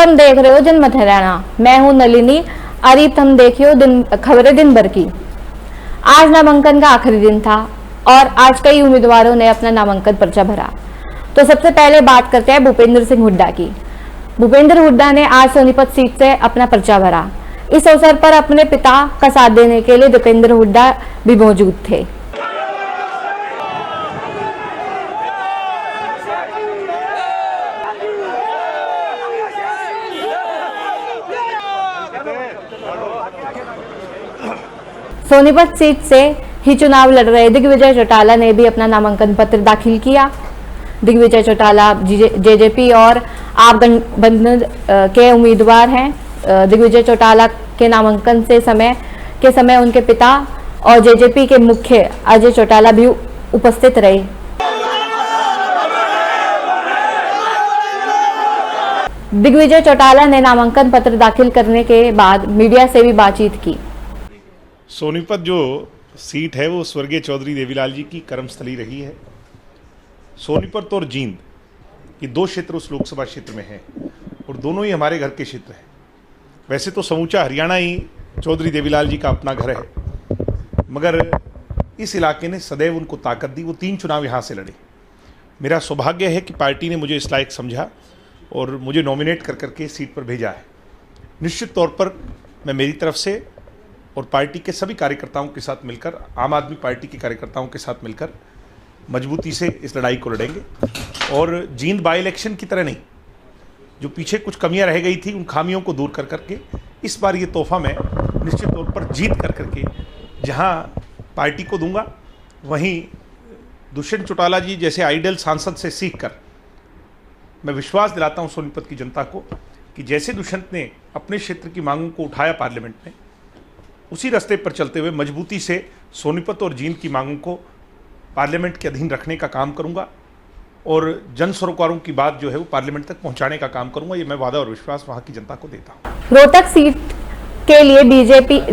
तुम देख रहे हो जनमत हरियाणा, मैं हूं नलिनी। अरीब तुम देखियो खबरें दिन भर की। आज नामांकन का आखिरी दिन था और आज कई उम्मीदवारों ने अपना नामांकन पर्चा भरा। तो सबसे पहले बात करते हैं भूपेंद्र सिंह हुड्डा की। भूपेंद्र हुड्डा ने आज सोनीपत सीट से अपना पर्चा भरा। इस अवसर पर अपने पिता का साथ देने के लिए भूपेंद्र हुड्डा भी मौजूद थे। सोनीपत सीट से ही चुनाव लड़ रहे दिग्विजय चौटाला ने भी अपना नामांकन पत्र दाखिल किया। दिग्विजय चौटाला जेजेपी और आप गठबंधन के उम्मीदवार हैं। दिग्विजय चौटाला के नामांकन के समय उनके पिता और जेजेपी के मुख्य अजय चौटाला भी उपस्थित रहे। दिग्विजय चौटाला ने नामांकन पत्र दाखिल करने के बाद मीडिया से भी बातचीत की। सोनीपत जो सीट है वो स्वर्गीय चौधरी देवीलाल जी की कर्मस्थली रही है। सोनीपत और जींद ये दो क्षेत्र उस लोकसभा क्षेत्र में हैं और दोनों ही हमारे घर के क्षेत्र हैं। वैसे तो समूचा हरियाणा ही चौधरी देवीलाल जी का अपना घर है, मगर इस इलाके ने सदैव उनको ताकत दी। वो 3 चुनाव यहाँ से लड़े। मेरा सौभाग्य है कि पार्टी ने मुझे इस लायक समझा और मुझे नॉमिनेट कर करके सीट पर भेजा है। निश्चित तौर पर मैं मेरी तरफ से और पार्टी के सभी कार्यकर्ताओं के साथ मिलकर, आम आदमी पार्टी के कार्यकर्ताओं के साथ मिलकर मजबूती से इस लड़ाई को लड़ेंगे। और जींद बाई इलेक्शन की तरह नहीं, जो पीछे कुछ कमियां रह गई थी उन खामियों को दूर कर करके इस बार ये तोहफा मैं निश्चित तौर पर जीत कर करके जहां पार्टी को दूंगा, वहीं दुष्यंत चौटाला जी जैसे आइडल सांसद से सीख कर मैं विश्वास दिलाता हूं सोनीपत की जनता को कि जैसे दुष्यंत ने अपने क्षेत्र की मांगों को उठाया पार्लियामेंट में, उसी रास्ते पर चलते हुए मजबूती से सोनीपत और जींद की मांगों को पार्लियामेंट के अधीन रखने का काम करूंगा और जन सरोकारों की बात जो है वो पार्लियामेंट तक पहुंचाने का काम करूंगा। ये मैं वादा और विश्वास वहां की जनता को देता हूं। रोहतक सीट के लिए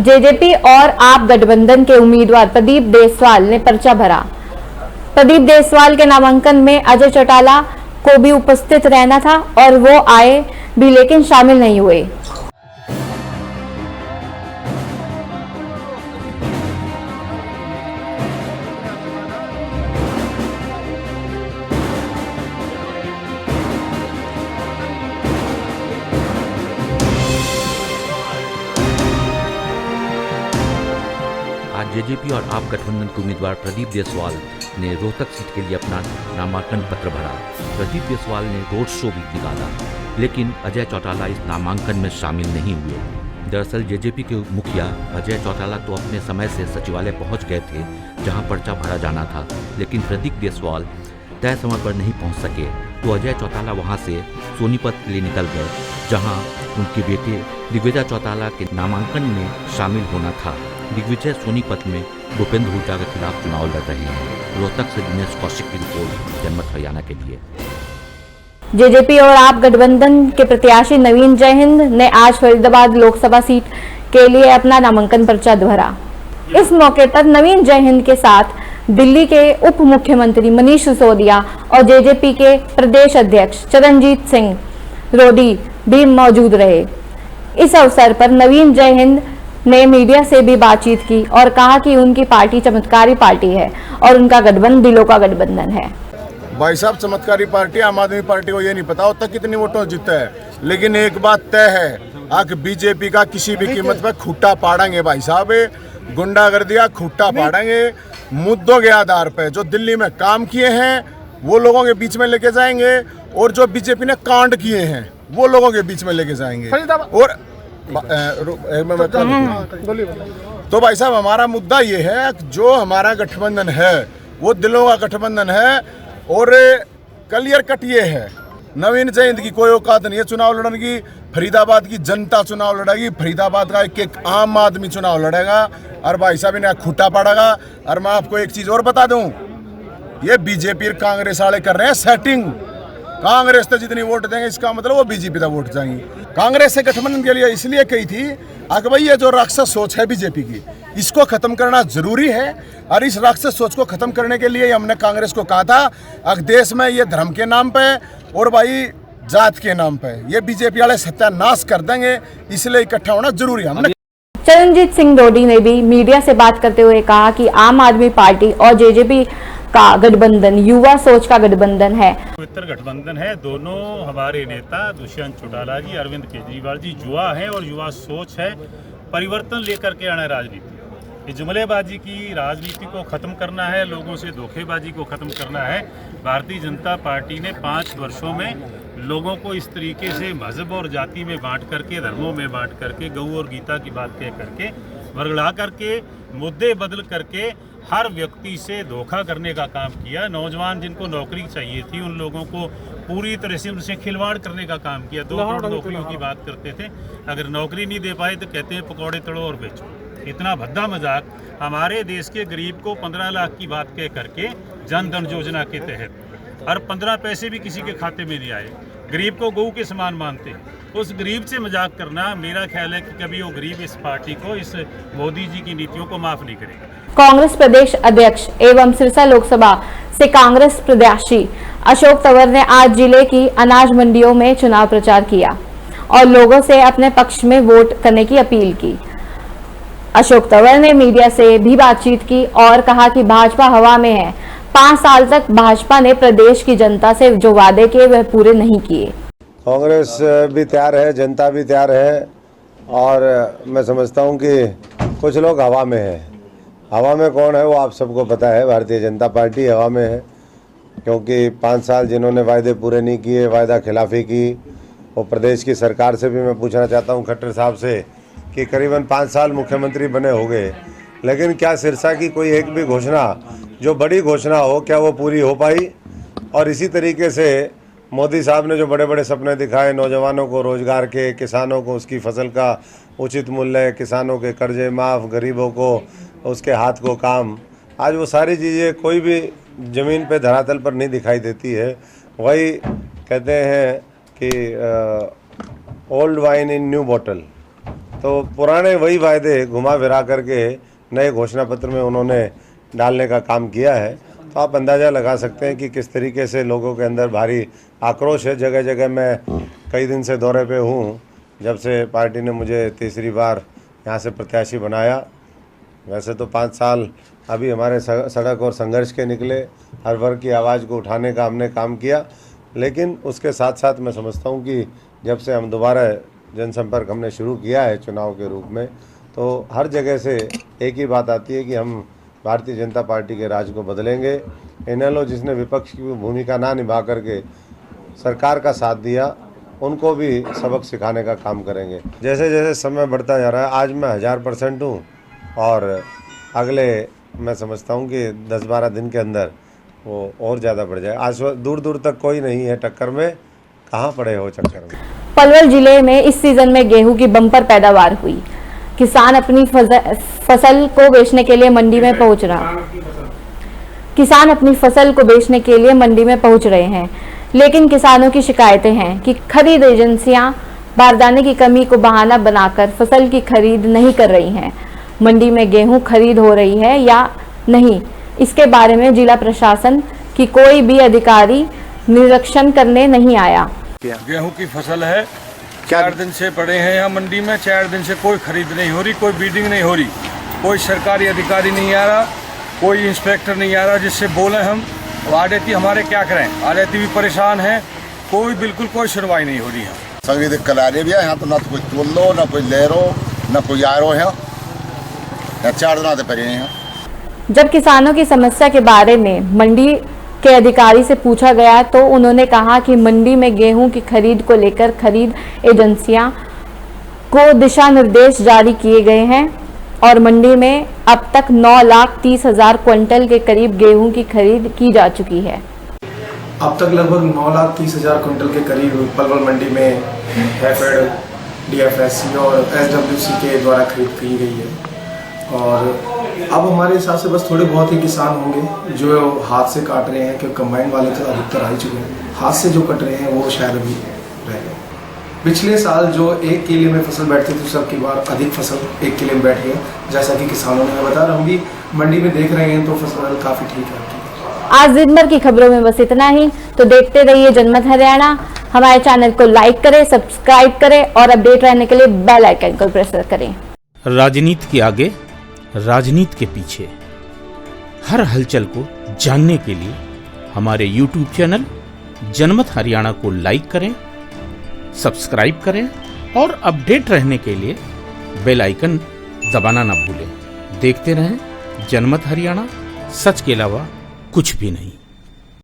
जेजेपी और आप गठबंधन के उम्मीदवार प्रदीप देसवाल ने पर्चा भरा। प्रदीप देसवाल के नामांकन में अजय चौटाला को भी उपस्थित रहना था और वो आए भी लेकिन शामिल नहीं हुए। आज जेजेपी और आप गठबंधन के उम्मीदवार प्रदीप देसवाल ने रोहतक सीट के लिए अपना नामांकन पत्र भरा। प्रदीप देसवाल ने रोड शो भी निकाला, लेकिन अजय चौटाला इस नामांकन में शामिल नहीं हुए। दरअसल जेजेपी के मुखिया अजय चौटाला तो अपने समय से सचिवालय पहुंच गए थे जहां पर्चा भरा जाना था, लेकिन प्रदीप देसवाल तय समय पर नहीं पहुंच सके। तो अजय चौटाला वहां से सोनीपत के लिए निकल गए, जहां उनके बेटे दिग्विजय चौटाला के नामांकन में शामिल होना था। दिग्विजय सोनीपत में भूपेंद्र हुड्डा के खिलाफ चुनाव लड़ रहे हैं। रोहतक से दिनेश कौशिक की रिपोर्ट, जनमत हरियाणा के लिए। जेजेपी और आप गठबंधन के प्रत्याशी नवीन जयहिंद ने आज फरीदाबाद लोकसभा सीट के लिए अपना नामांकन पर्चा भरा। इस मौके पर नवीन जयहिंद के साथ दिल्ली के उप मुख्यमंत्री मनीष सिसोदिया और जेजेपी के प्रदेश अध्यक्ष चरणजीत सिंह रोडी भी मौजूद रहे। इस अवसर पर नवीन जयहिंद ने मीडिया से भी बातचीत की और कहा कि उनकी पार्टी चमत्कारी पार्टी है और उनका गठबंधन दिलों का गठबंधन है। भाई साहब, चमत्कारी पार्टी आम आदमी पार्टी को ये नहीं पता होता कितनी वोटों जीता है, लेकिन एक बात तय है, आग बीजेपी का किसी भी कीमत पर खूंटा पाड़ेंगे। भाई साहब, गुंडागर्दी का खूंटा पाड़ेंगे। मुद्दों के आधार पर जो दिल्ली में काम किए हैं वो लोगों के बीच में लेके जाएंगे और जो बीजेपी ने कांड किए हैं वो लोगों के बीच में लेके जाएंगे। और तो भाई साहब, हमारा मुद्दा ये है, जो हमारा गठबंधन है वो दिलों का गठबंधन है और क्लियर कट ये है, नवीन जयंत की कोई औकात नहीं है चुनाव लड़ने की। फरीदाबाद की जनता चुनाव लड़ेगी, फरीदाबाद का एक आम आदमी चुनाव लड़ेगा और भाई साहब इन्हें खूंटा पड़ेगा। और मैं आपको एक चीज और बता दूं, ये बीजेपी और कांग्रेस वाले कर रहे हैं सेटिंग। कांग्रेस तो जितनी वोट देंगे इसका मतलब वो बीजेपी तक वोट जाएंगे। कांग्रेस से गठबंधन के लिए इसलिए कही थी कि भाई ये जो राक्षस सोच है बीजेपी की, इसको खत्म करना जरूरी है। और इस राक्षस सोच को खत्म करने के लिए हमने कांग्रेस को कहा था, अगर देश में ये धर्म के नाम पे और भाई जात के नाम पे। ये बीजेपी वाले सत्यानाश कर देंगे, इसलिए इकट्ठा होना जरूरी है। हमने चरणजीत सिंह डोडी ने भी मीडिया से बात करते हुए कहा कि आम आदमी पार्टी और जेजेपी का गठबंधन युवा सोच का गठबंधन है। पवित्र गठबंधन है। दोनों हमारे नेता दुष्यंत चौटाला जी, अरविंद केजरीवाल जी युवा हैं और युवा सोच है। परिवर्तन लेकर के आना राजनीति, ये जुमलेबाजी की राजनीति को ख़त्म करना है, लोगों से धोखेबाजी को ख़त्म करना है। भारतीय जनता पार्टी ने 5 वर्षों में लोगों को इस तरीके से मजहब और जाति में बांट करके, धर्मों में बांट करके, गऊ और गीता की बात कह करके, वर्गड़ा करके, मुद्दे बदल करके हर व्यक्ति से धोखा करने का काम किया। नौजवान जिनको नौकरी चाहिए थी उन लोगों को पूरी तरह से उनसे खिलवाड़ करने का काम किया। 2 करोड़ नौकरियों की बात करते थे, अगर नौकरी नहीं दे पाए तो कहते हैं पकौड़े तड़ो और बेचो। इतना भद्दा मजाक हमारे देश के गरीब को 15 लाख की बात कह करके जन धन योजना के तहत और 15 पैसे भी किसी के खाते में नहीं आए। गरीब को गऊ के समान मानते हैं। उस गरीब से मजाक करना, मेरा ख्याल है कि कभी वो गरीब इस पार्टी को, इस मोदी जी की नीतियों को माफ नहीं करेगा। कांग्रेस प्रदेश अध्यक्ष एवं सिरसा लोकसभा से कांग्रेस प्रत्याशी अशोक तंवर ने आज जिले की अनाज मंडियों में चुनाव प्रचार किया और लोगों से अपने पक्ष में वोट करने की अपील की। अशोक तंवर ने मीडिया से भी बातचीत की और कहा कि भाजपा हवा में है। 5 साल तक भाजपा ने प्रदेश की जनता से जो वादे किए वह पूरे नहीं किए। कांग्रेस भी तैयार है, जनता भी तैयार है और मैं समझता हूं कि कुछ लोग हवा में है। हवा में कौन है वो आप सबको पता है, भारतीय जनता पार्टी हवा में है, क्योंकि 5 साल जिन्होंने वायदे पूरे नहीं किए, वायदा खिलाफी की, वो प्रदेश की सरकार से भी मैं पूछना चाहता हूं खट्टर साहब से कि करीबन 5 साल मुख्यमंत्री बने हो गए, लेकिन क्या सिरसा की कोई एक भी घोषणा जो बड़ी घोषणा हो क्या वो पूरी हो पाई? और इसी तरीके से मोदी साहब ने जो बड़े बड़े सपने दिखाए, नौजवानों को रोजगार के, किसानों को उसकी फसल का उचित मूल्य, किसानों के कर्जे माफ़, गरीबों को उसके हाथ को काम, आज वो सारी चीज़ें कोई भी ज़मीन पे धरातल पर नहीं दिखाई देती है। वही कहते हैं कि old wine in new bottle, तो पुराने वही वायदे घुमा फिरा करके नए घोषणा पत्र में उन्होंने डालने का काम किया है। तो आप अंदाज़ा लगा सकते हैं कि किस तरीके से लोगों के अंदर भारी आक्रोश है। जगह जगह मैं कई दिन से दौरे पे हूँ, जब से पार्टी ने मुझे तीसरी बार यहाँ से प्रत्याशी बनाया। वैसे तो 5 साल अभी हमारे सड़क और संघर्ष के निकले, हर वर्ग की आवाज़ को उठाने का हमने काम किया, लेकिन उसके साथ साथ मैं समझता हूँ कि जब से हम दोबारा जनसंपर्क हमने शुरू किया है चुनाव के रूप में, तो हर जगह से एक ही बात आती है कि हम भारतीय जनता पार्टी के राज को बदलेंगे। इनेलो जिसने विपक्ष की भूमिका ना निभा करके सरकार का साथ दिया, उनको भी सबक सिखाने का काम करेंगे। जैसे जैसे समय बढ़ता जा रहा है, आज मैं 1000% हूँ और अगले मैं समझता हूँ कि 10-12 दिन के अंदर वो और ज़्यादा बढ़ जाए। आज दूर दूर तक कोई नहीं है टक्कर में, कहाँ पड़े हो चक्कर में। पलवल जिले में इस सीजन में गेहूं की बम्पर पैदावार हुई। किसान अपनी फसल को बेचने के लिए मंडी में पहुंच रहे हैं, लेकिन किसानों की शिकायतें हैं कि खरीद एजेंसियां बारदाने की कमी को बहाना बनाकर फसल की खरीद नहीं कर रही हैं। मंडी में गेहूं खरीद हो रही है या नहीं, इसके बारे में जिला प्रशासन की कोई भी अधिकारी निरीक्षण करने नहीं आया। गेहूं की फसल है, 4 दिन से पड़े हैं यहाँ मंडी में, 4 दिन से कोई खरीद नहीं हो रही, कोई बीडिंग नहीं हो रही, कोई सरकारी अधिकारी नहीं आ रहा, कोई इंस्पेक्टर नहीं आ रहा जिससे बोले हम। आड़ती हमारे क्या करें, आड़ती भी परेशान है, बिल्कुल कोई सुनवाई नहीं हो रही है। सभी दिक्कत आ रही है यहाँ, तो ना तो कोई तोल लो, ना कोई ले रो, ना कोई आ रो है, 4 दिन आते पड़े हैं। जब किसानों की समस्या के बारे में मंडी के अधिकारी से पूछा गया तो उन्होंने कहा कि मंडी में गेहूं की खरीद को लेकर खरीद एजेंसियां को दिशा निर्देश जारी किए गए हैं और मंडी में अब तक 9,30,000 क्विंटल के करीब गेहूं की खरीद की जा चुकी है। अब तक लगभग 9,30,000 क्विंटल के करीब पलवल मंडी में हैफेड, DFSC और SWC के द्वारा खरीद की गई है। और अब हमारे हिसाब से बस थोड़े बहुत ही किसान होंगे जो हाथ से काट रहे हैं, क्योंकि कंबाइन वाले तो अधिकतर आ ही चुके हैं। हाथ से जो कट रहे हैं वो शायद अभी रह गए। पिछले साल जो 1 किले में फसल बैठती थी, सबकी बार अधिक फसल 1 किले में बैठ गई, जैसा कि किसानों ने बता रहा, हम भी मंडी में देख रहे हैं तो फसल काफ़ी ठीक है। आज दिन भर की खबरों में बस इतना ही, तो देखते रहिए जनमत हरियाणा। हमारे चैनल को लाइक करें, सब्सक्राइब करें और अपडेट रहने के लिए बेल आइकन को प्रेस करें। राजनीति के आगे, राजनीति के पीछे, हर हलचल को जानने के लिए हमारे YouTube चैनल जनमत हरियाणा को लाइक करें, सब्सक्राइब करें और अपडेट रहने के लिए बेल आइकन दबाना ना भूलें। देखते रहें जनमत हरियाणा, सच के अलावा कुछ भी नहीं।